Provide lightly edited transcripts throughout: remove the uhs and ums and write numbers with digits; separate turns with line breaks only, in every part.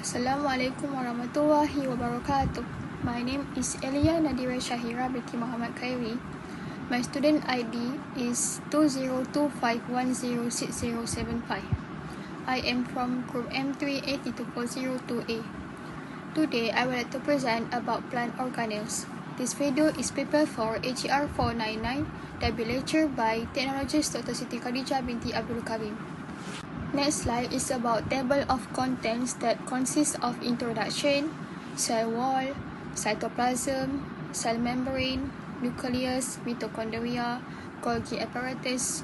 Assalamualaikum warahmatullahi wabarakatuh. My name is Elia Nadira Shahira binti Muhammad Khairi. My student ID is 2025106075. I am from group M38240-2A. Today, I would like to present about plant organelles. This video is prepared for AGR499 that will be lectured by Technologist Dr. Siti Khadijah binti Abdul Karim. Next slide is about table of contents that consists of introduction, cell wall, cytoplasm, cell membrane, nucleus, mitochondria, Golgi apparatus,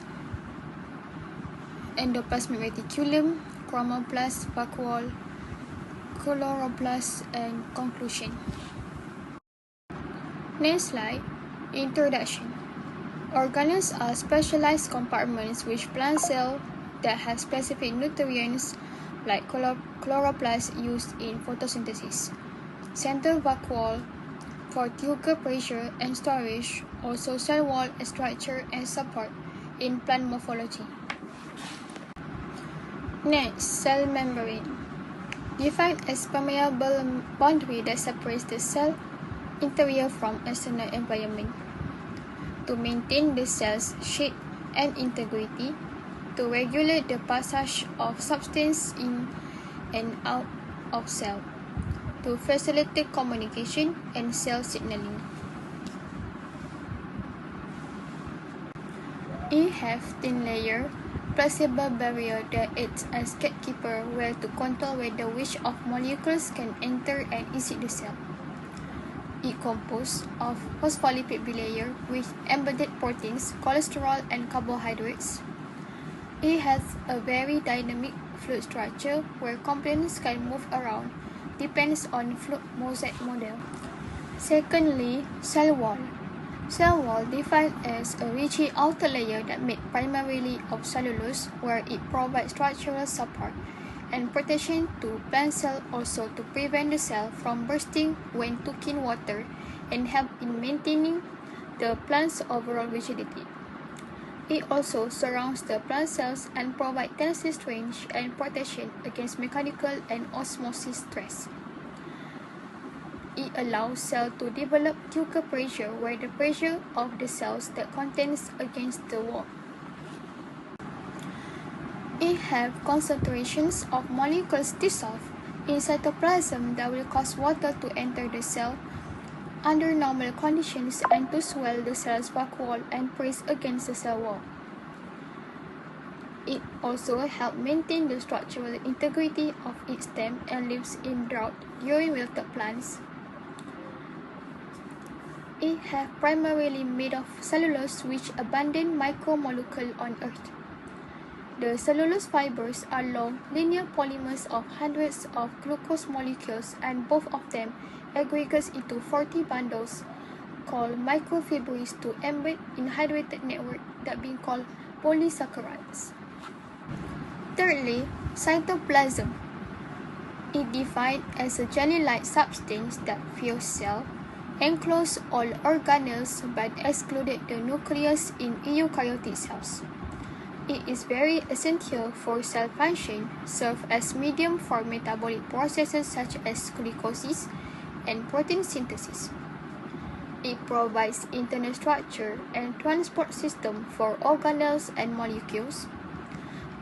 endoplasmic reticulum, chromoplast, vacuole, chloroplast, and conclusion. Next slide, introduction. Organelles are specialized compartments which plant cells that have specific nutrients like chloroplast used in photosynthesis. Center vacuole for tubular pressure and storage, also cell wall structure and support in plant morphology. Next, cell membrane. Defined as permeable boundary that separates the cell interior from external environment. To maintain the cell's shape and integrity, to regulate the passage of substance in and out of cell, to facilitate communication and cell signaling. It has thin layer, flexible barrier that acts as gatekeeper where to control whether which of molecules can enter and exit the cell. It composed of phospholipid bilayer with embedded proteins, cholesterol, and carbohydrates. It has a very dynamic fluid structure where components can move around, depends on fluid mosaic model. Secondly, cell wall. Cell wall defined as a rigid outer layer that made primarily of cellulose where it provides structural support and protection to plant cell, also to prevent the cell from bursting when taking water and help in maintaining the plant's overall rigidity. It also surrounds the plant cells and provides tensile strength and protection against mechanical and osmosis stress. It allows cells to develop tubular pressure where the pressure of the cells that contains against the wall. It has concentrations of molecules dissolved in cytoplasm that will cause water to enter the cell under normal conditions and to swell the cell's vacuole and press against the cell wall. It also helps maintain the structural integrity of its stem and leaves in drought during wilted plants. It has primarily made of cellulose which abundant micromolecule on Earth. The cellulose fibers are long, linear polymers of hundreds of glucose molecules and both of them aggregates into 40 bundles called microfibrilles to embed in hydrated network that being called polysaccharides. Thirdly, cytoplasm. It defined as a jelly-like substance that fills cell, encloses all organelles but excluded the nucleus in eukaryotic cells. It is very essential for cell function, serves as medium for metabolic processes such as glycolysis and protein synthesis. It provides internal structure and transport system for organelles and molecules.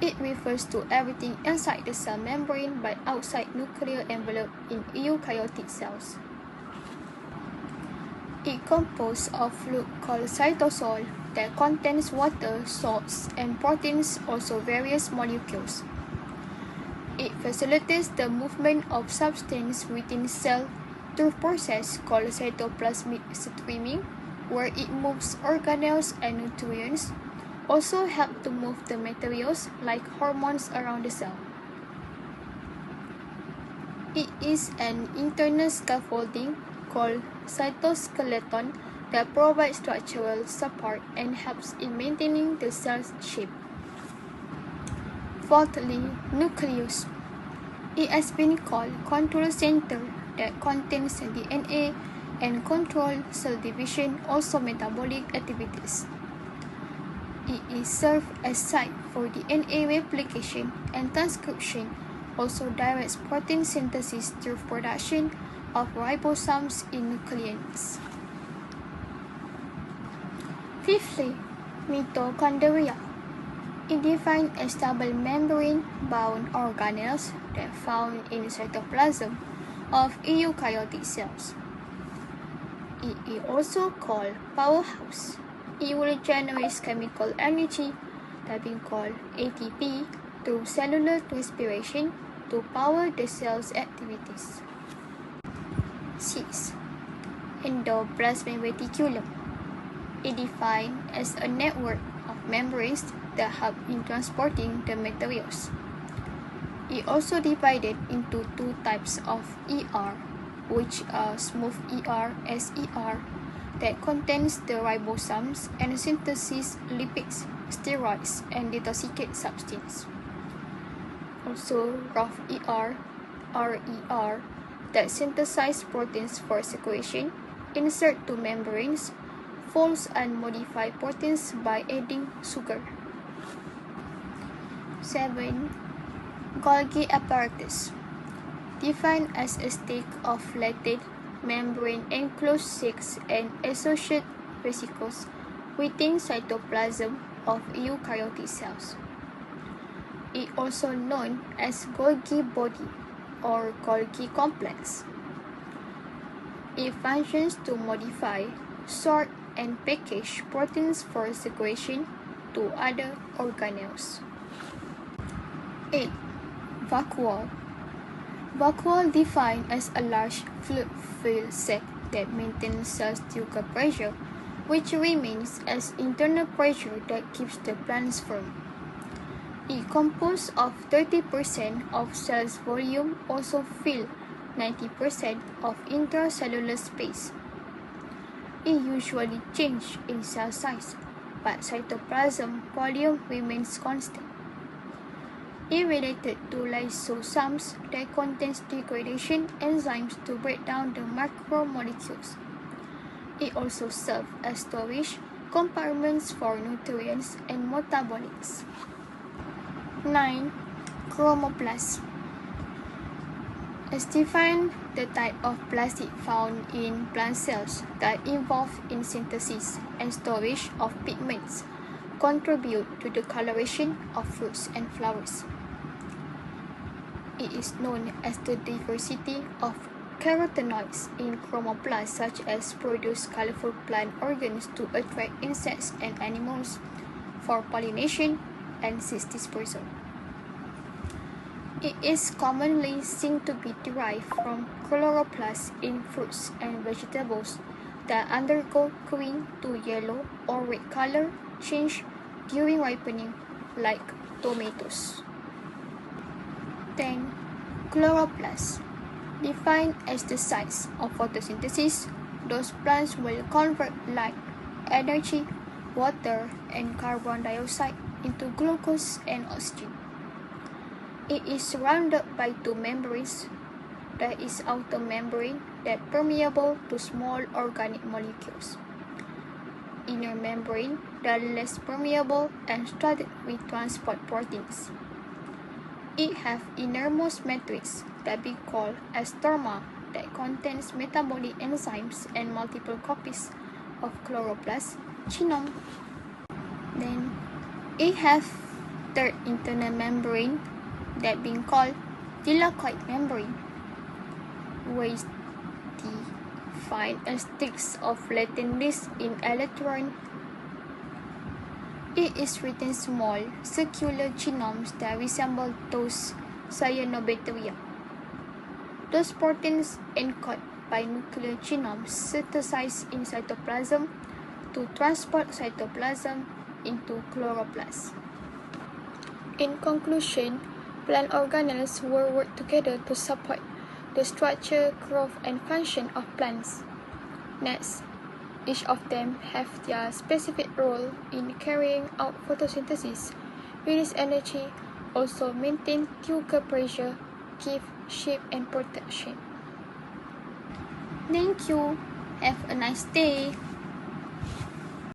It refers to everything inside the cell membrane but outside nuclear envelope in eukaryotic cells. It composed of fluid called cytosol that contains water, salts, and proteins, also various molecules. It facilitates the movement of substance within cell through process called cytoplasmic streaming, where it moves organelles and nutrients, also help to move the materials like hormones around the cell. It is an internal scaffolding called cytoskeleton that provides structural support and helps in maintaining the cell's shape. Fourthly, nucleus. It has been called control center that contains DNA and control cell division, also metabolic activities. It is served as site for DNA replication and transcription also directs protein synthesis through production of ribosomes in nucleons. Fifthly, mitochondria. It defines as stable membrane-bound organelles that found in cytoplasm of eukaryotic cells. It is also called powerhouse. It will generate chemical energy that is called ATP through cellular respiration to power the cell's activities. 6. Endoplasmic reticulum. It is defined as a network of membranes that help in transporting the materials. It also divided into two types of ER, which are smooth ER, SER, that contains the ribosomes and synthesis lipids, steroids, and detoxicate substance. Also rough ER, RER, that synthesize proteins for secretion, insert to membranes, folds and modify proteins by adding sugar. 7. Golgi apparatus. Defined as a stick of latex membrane-enclosed sacs and associated vesicles within cytoplasm of eukaryotic cells. It is also known as Golgi body or Golgi complex. It functions to modify, sort, and package proteins for secretion to other organelles. 8. Vacuole. Vacuole defined as a large fluid-filled sac that maintains cell tubular pressure, which remains as internal pressure that keeps the plants firm. It composed of 30% of cell's volume, also fill 90% of intracellular space. It usually changes in cell size, but cytoplasm volume remains constant. It related to lysosomes that contains degradation enzymes to break down the macromolecules. It also serves as storage compartments for nutrients and metabolites. 9. Chromoplast. As defined, the type of plastic found in plant cells that involve in synthesis and storage of pigments contribute to the coloration of fruits and flowers. It is known as the diversity of carotenoids in chromoplasts, such as produce colorful plant organs to attract insects and animals for pollination and seed dispersal. It is commonly seen to be derived from chloroplasts in fruits and vegetables that undergo green to yellow or red color change during ripening, like tomatoes. 10. Chloroplasts. Defined as the sites of photosynthesis, those plants will convert light, energy, water, and carbon dioxide into glucose and oxygen. It is surrounded by two membranes. There is outer membrane that permeable to small organic molecules. Inner membrane that less permeable and studded with transport proteins. It has innermost matrix that we call as stroma that contains metabolic enzymes and multiple copies of chloroplast genome. Then it has third internal membrane that being called thylakoid membrane, where is defined as sticks of latent discs in electron. It is written small, circular genomes that resemble those cyanobacteria. Those proteins encoded by nuclear genomes synthesized in cytoplasm to transport cytoplasm into chloroplast. In conclusion, plant organelles will work together to support the structure, growth, and function of plants. Next, each of them have their specific role in carrying out photosynthesis, release energy, also maintain tubular pressure, give shape and protection. Thank you. Have a nice day.